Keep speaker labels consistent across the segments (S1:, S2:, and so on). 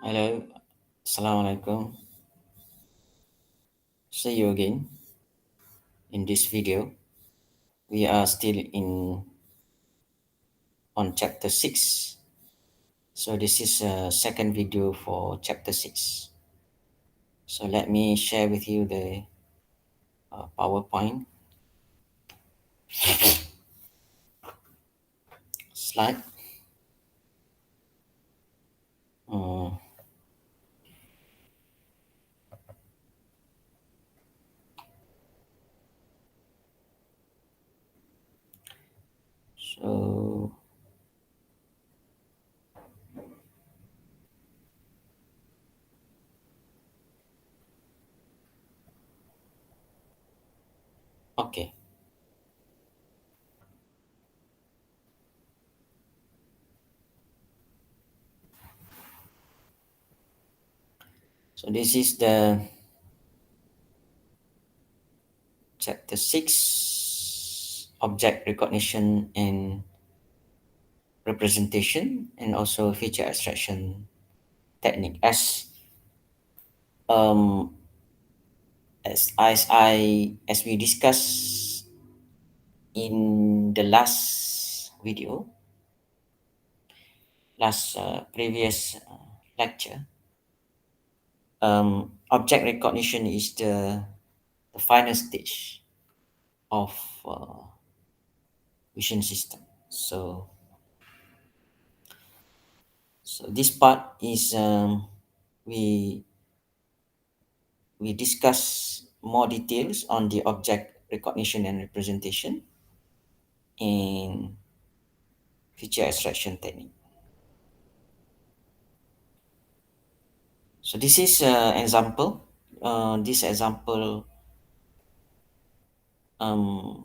S1: Hello, Assalamualaikum. See you again in this video. We are still in on chapter 6. So this is a second video for chapter 6. So let me share with you the PowerPoint slide. Uh, so okay. So this is the chapter 6 object recognition and representation and also feature abstraction technique um as we discussed in the last video, last previous lecture. Object recognition is the final stage of vision system. So this part is we we discuss more details on the object recognition and representation in feature extraction technique. So this is example. This example,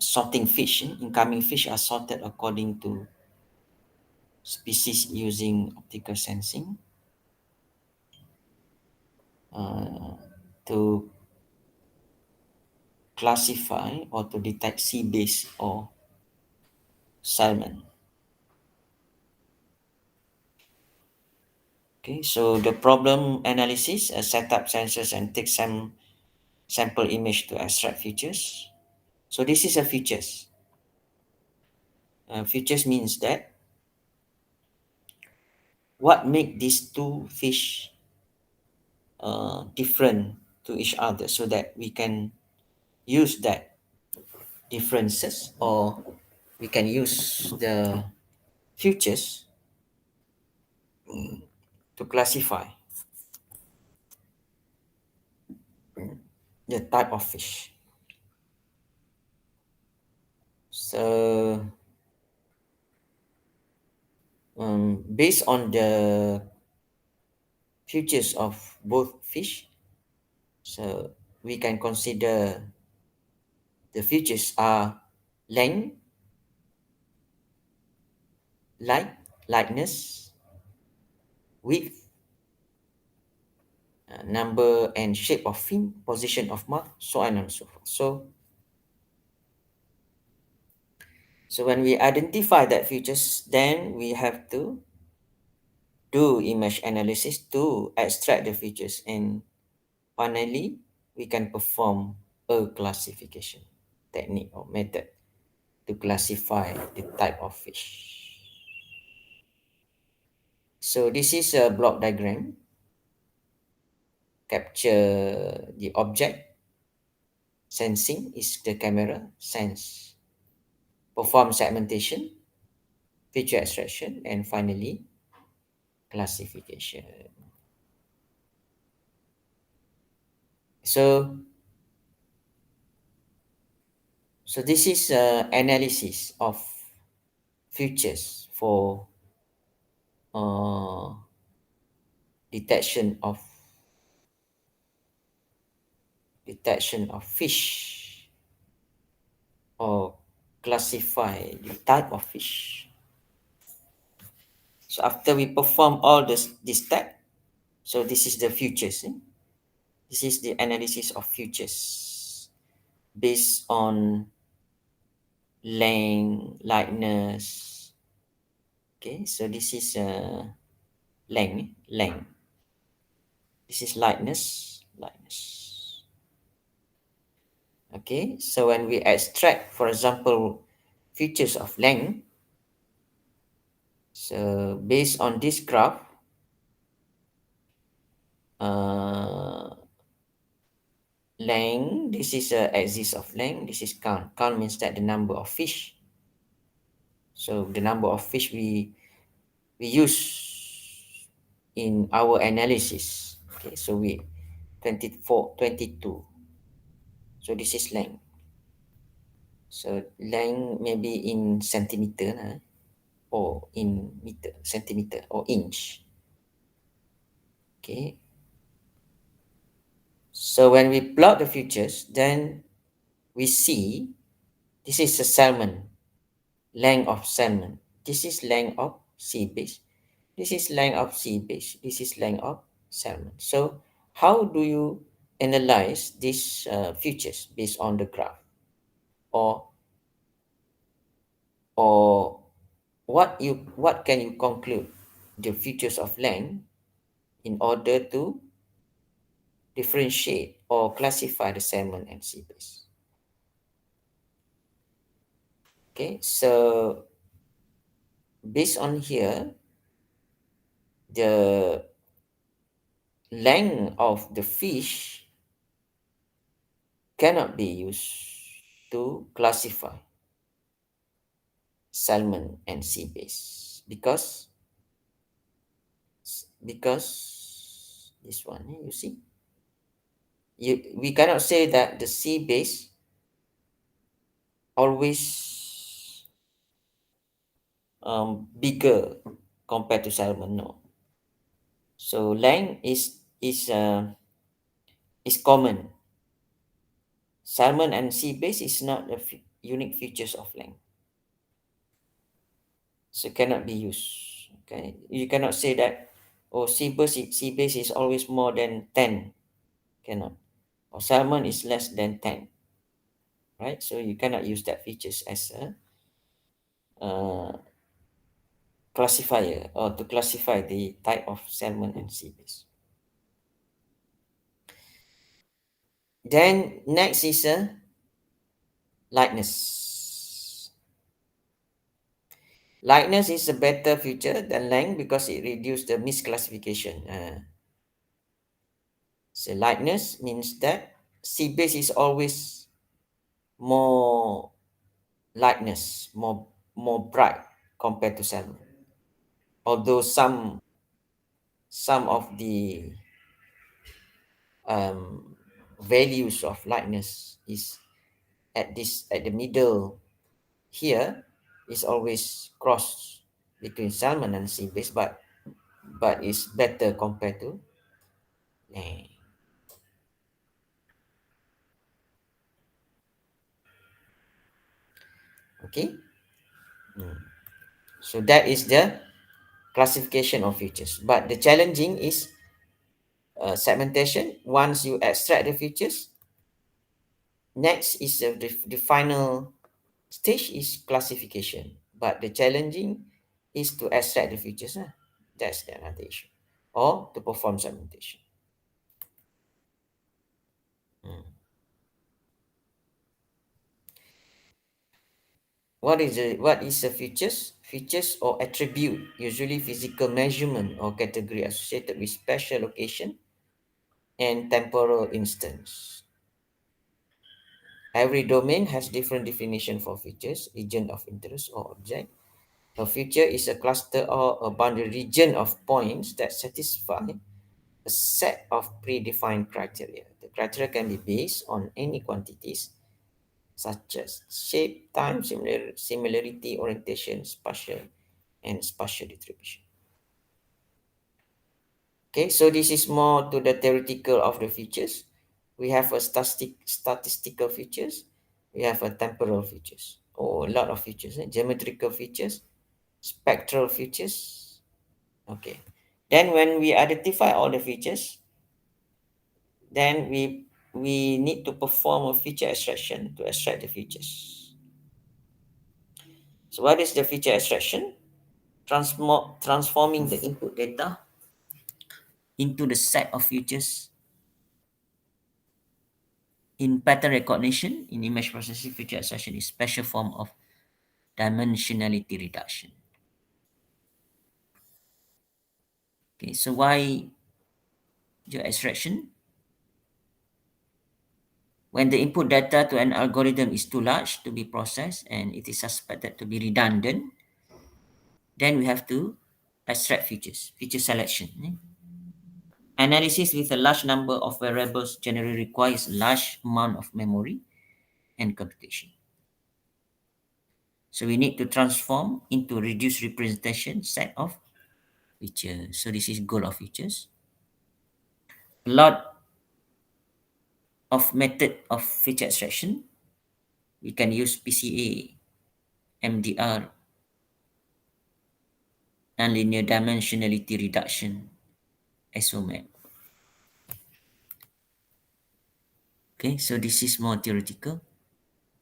S1: sorting fish. Incoming fish are sorted according to species using optical sensing uh, to classify or to detect sea bass or salmon. Okay, so the problem analysis, set up sensors and take some sample image to extract features. So this is a features. Features means that what make these two fish different to each other, so that we can use that differences, or we can use the features to classify the type of fish. So based on the features of both fish, so we can consider the features are length, light, lightness, width, number and shape of fin, position of mark, so on and so forth. So when we identify that features, then we have to do image analysis to extract the features, and finally we can perform a classification technique or method to classify the type of fish. So this is a block diagram, capture the object, sensing is the camera, sense, perform segmentation, feature extraction, and finally classification. So so this is analysis of features for uh, detection of fish, or classify the type of fish. So after we perform all this step, so this is the features. This is the analysis of features based on length, lightness. Okay, so this is length. This is lightness, lightness. Okay, so when we extract, for example, features of length, so based on this graph, uh, length, this is a axis of length, this is count. Count means that the number of fish. So the number of fish we use in our analysis. Okay, so we 24, 22. So this is length. So length maybe in centimeter or in meter, centimeter or inch. Okay. So when we plot the features, then we see this is a salmon, length of salmon. This is length of sea bass. This is length of sea bass. This is length of salmon. So how do you analyze these features based on the graph? Or or what can you conclude the features of length in order to differentiate or classify the salmon and sea bass? Okay, so based on here, the length of the fish cannot be used to classify salmon and sea bass because this one you see, we cannot say that the sea bass always bigger compared to salmon. No, so length is common. Salmon and sea bass is not a unique features of length, so cannot be used. Okay, you cannot say that, oh, sea bass is always more than 10. Cannot. Or salmon is less than 10, right? So you cannot use that features as a uh, classifier or to classify the type of salmon and sea bass. Then next is a lightness. Lightness is a better feature than length because it reduces the misclassification. So lightness means that sea bass is always more lightness, more bright compared to salmon. Although some of the um, values of lightness is at the middle here is always cross between salmon and sea bass, but it's better compared to land. Okay. Mm. So that is the classification of features. But the challenging is segmentation. Once you extract the features, next is the final stage is classification. But the challenging is to extract the features. That's the another issue. Or to perform segmentation. Mm. What is a features? Features or attribute, usually physical measurement or category associated with special location and temporal instance. Every domain has different definition for features, region of interest or object. A feature is a cluster or a boundary region of points that satisfy a set of predefined criteria. The criteria can be based on any quantities such as shape, time, similarity, orientation, spatial, and spatial distribution. Okay, so this is more to the theoretical of the features. We have a statistical features. We have a temporal features. Oh, a lot of features. Geometrical features, spectral features. Okay. Then when we identify all the features, then we need to perform a feature extraction to extract the features. So what is the feature extraction? Transforming the input data into the set of features in pattern recognition in image processing. Feature extraction is special form of dimensionality reduction. Okay, so why your extraction? When the input data to an algorithm is too large to be processed and it is suspected to be redundant, then we have to extract features, feature selection. Analysis with a large number of variables generally requires a large amount of memory and computation. So we need to transform into reduced representation set of features. So this is goal of features. A lot of method of feature extraction. We can use PCA, MDR, and linear dimensionality reduction, SOMAP. Okay, so this is more theoretical.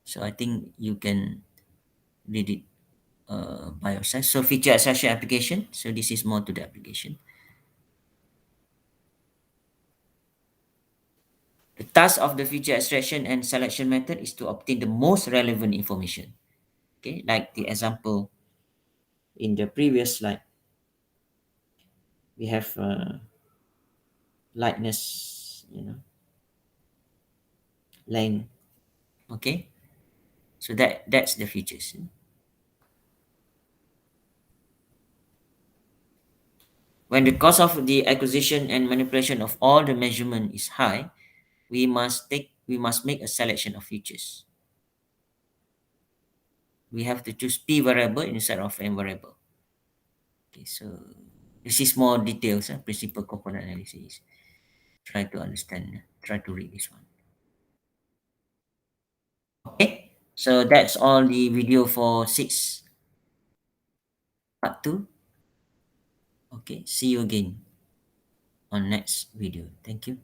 S1: So I think you can read it by yourself. So feature extraction application. So this is more to the application. The task of the feature extraction and selection method is to obtain the most relevant information. Okay, like the example in the previous slide, we have lightness, length. Okay, so that's the features. When the cost of the acquisition and manipulation of all the measurement is high, we must make a selection of features. We have to choose p variable instead of n variable. Okay, so this is more details, principal component analysis. Try to understand, try to read this one. Okay, so that's all the video for 6 part 2. Okay, see you again on next video. Thank you.